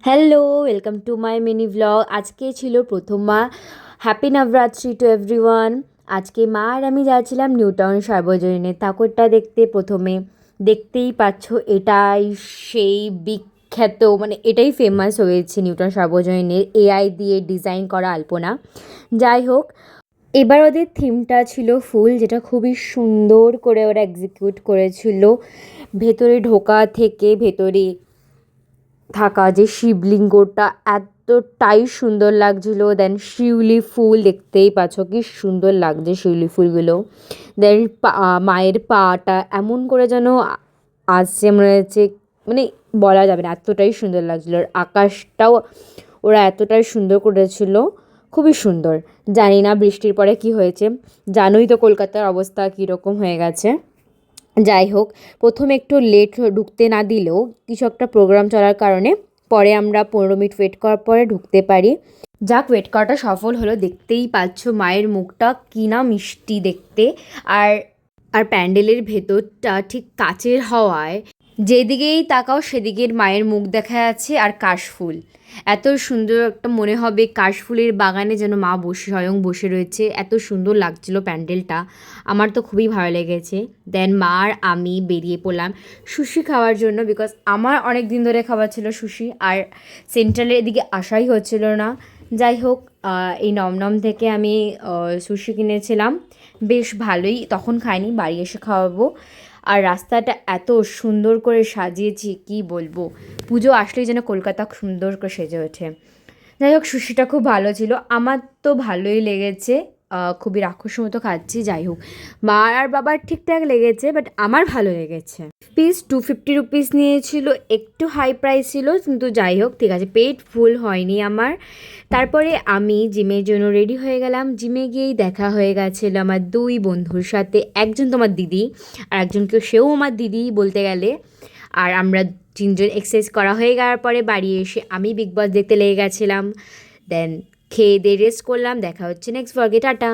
Hello, welcome to my mini vlog. আজকে ছিল প্রথম মা। Happy Navratri to everyone. আজকে মা আর আমি যাচ্ছিলাম নিউ টাউন সার্বজনীনের ঠাকুরটা দেখতে। প্রথমে দেখতেই পাচ্ছ, এটাই সেই বিখ্যাত, মানে এটাই ফেমাস হয়েছে নিউ টাউন সার্বজনীনের এআই দিয়ে ডিজাইন করা আলপনা। যাই হোক, এবার ওদের থিমটা ছিল ফুল, যেটা খুবই সুন্দর করে ওরা এক্সিকিউট করেছিল। ভেতরে ঢোকা থেকে ভেতরে থাকা যে শিবলিঙ্গটা এতটাই সুন্দর লাগছিল। দেন শিউলি ফুল দেখতেই পাচ্ছ কি সুন্দর লাগছে শিউলি ফুলগুলো। দেন মায়ের পাটা এমন করে যেন আসছে, মনে হচ্ছে মানে বলা যাবে না, এতটাই সুন্দর লাগছিল। আর আকাশটাও ওরা এতটাই সুন্দর করেছিল, খুবই সুন্দর। জানি না বৃষ্টির পরে কি হয়েছে, জানোই তো কলকাতার অবস্থা কীরকম হয়ে গেছে। যাই হোক, প্রথমে একটু লেট ঢুকতে না দিলেও কিছু একটা প্রোগ্রাম চলার কারণে পরে আমরা 15 মিনিট ওয়েট করার পরে ঢুকতে পারি। যাক, ওয়েট করাটা সফল হলো। দেখতেই পাচ্ছ মায়ের মুখটা কি না মিষ্টি দেখতে। আর আর প্যান্ডেলের ভেতরটা ঠিক কাচের হওয়ায় যেদিকেই তাকাও সেদিকের মায়ের মুখ দেখা যাচ্ছে আর কাশফুল। এত সুন্দর একটা মনে হবে কাশফুলের বাগানে যেন মা স্বয়ং বসে রয়েছে। এত সুন্দর লাগছিল প্যান্ডেলটা, আমার তো খুবই ভালো লেগেছে। দেন মা আর আমি বেরিয়ে পড়লাম সুশি খাওয়ার জন্য, বিকজ আমার অনেক দিন ধরে খাবার ছিল সুশি, আর সেন্ট্রালের এদিকে আসাই হচ্ছিল না। যাই হোক, এই নমনম থেকে আমি সুশি কিনেছিলাম, বেশ ভালোই। তখন খাইনি, বাড়ি এসে খাওয়াবো। আর রাস্তাটা এত সুন্দর করে সাজিয়েছি কি বলবো, পুজো আসলেই যেন কলকাতা সুন্দর করে সেজে ওঠে। যাই হোক, সুশিটা খুব ভালো ছিল, আমার তো ভালোই লেগেছে। খুবই রাক্ষসের মতো খাচ্ছি। যাই হোক, মা আর বাবার ঠিকঠাক লেগেছে, বাট আমার ভালো লেগেছে। পিস 250 রুপিস নিয়েছিল, একটু হাই প্রাইস ছিল, কিন্তু যাই হোক ঠিক আছে, পেট ফুল হয়নি আমার। তারপরে আমি জিমের জন্য রেডি হয়ে গেলাম। জিমে গিয়েই দেখা হয়ে গেছিলো আমার দুই বন্ধুর সাথে, একজন তোমার দিদি আর একজনকে, সেও আমার দিদি বলতে গেলে। আর আমরা তিনজন এক্সারসাইজ করা হয়ে যাওয়ার পরে বাড়ি এসে আমি বিগ বস দেখতে লেগে গেছিলাম। দেন খেয়ে দিয়ে রেস্ট করলাম। দেখা হচ্ছে নেক্সট ব্লগে, টাটা।